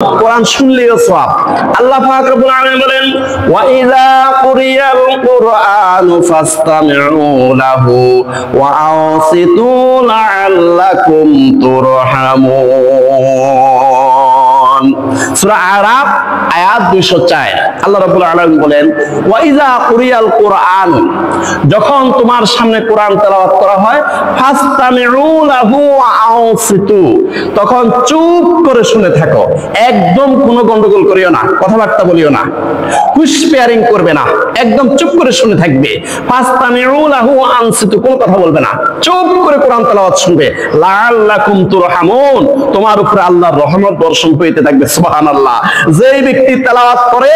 কোরআন শুনলেও সওয়াব। আল্লাহ পাক রব্বুল আলামিন বলেন ওয়া ইযা কুরিয়াল কুরআনু ফাসতামিউ লাহু ওয়া আনসিতু লাআল্লাকুম তুরহামুন। সূরা আরাফ আয়াত 204। আল্লাহ রাব্বুল আলামিন বলেন ওয়া ইযা কুরিয়াল কুরআন, যখন তোমার সামনে কোরআন তেলাওয়াত করা হয়, ফাসতামিউ লাহু ওয়া আনসিতু, তখন চুপ করে শুনে থাকো। একদম কোনো গন্ডগোল করিও না, কথাবার্তা বলিও না, হুইসপিয়ারিং করবে না, একদম চুপ করে শুনে থাকবে। ফাসতামিউ লাহু ওয়া আনসিতু, কোনো কথা বলবে না, চুপ করে কোরআন তেলাওয়াত শুনবে। লাআল্লাকুম তুরহামুন, তোমার উপরে আল্লাহর রহমত বর্ষণ হইতে থাকবে। সুবহানাল্লাহ। যেই ব্যক্তি তেলাওয়াত করে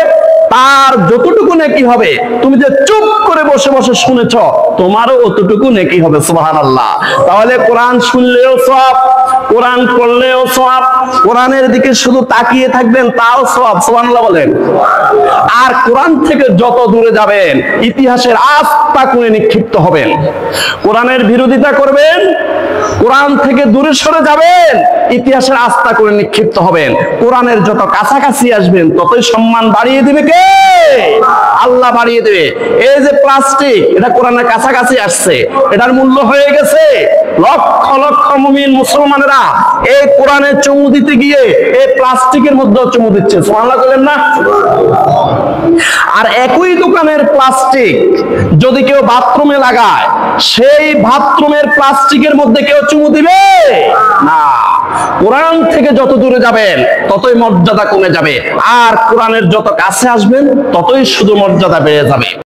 তার যতটুকু নেকি হবে, তুমি যে চুপ করে বসে বসে শুনেছ, তোমারও অতটুকু নেকি হবে। সুবহানাল্লাহ। তাহলে কোরআন শুনলেও সওয়াব, কোরআন পড়লেও সওয়াব, কোরআনের দিকে শুধু তাকিয়ে থাকবেন তাও সওয়াব। সুবহানাল্লাহ বলেন। আর কোরআন থেকে যত দূরে যাবেন, ইতিহাসের আস্থা কোণে নিক্ষিপ্ত হবেন। কোরআনের বিরোধিতা করবেন, কোরআন থেকে দূরে সরে যাবেন, ইতিহাসের আস্থা করে নিক্ষিপ্ত হবেন। কোরআনের যত কাছাকাছি আসবেন, ততই সম্মান বাড়িয়ে দিবে কে? আল্লাহ বাড়িয়ে দেবে। এই যে প্লাস্টিক, এটা কোরআনের কাছাকাছি আসছে, এটার মূল্য হয়ে গেছে লক্ষ লক্ষ মুমিন মুসলমানেরা এই কোরআনে চুমু দিতে গিয়ে এই প্লাস্টিকের মধ্যে চুমু দিচ্ছে। সুবহানাল্লাহ বলেন না? আর একই দোকানের প্লাস্টিক যদি কেউ বাথরুমে লাগায়, সেই বাথরুমের প্লাস্টিকের মধ্যে কেউ চুমু দিবে না। কোরআন থেকে যত দূরে যাবেন, ততই মর্যাদা কমে যাবে, আর কোরআনের যত কাছে আসবেন, ততই শুধু মর্যাদা বেড়ে যাবে।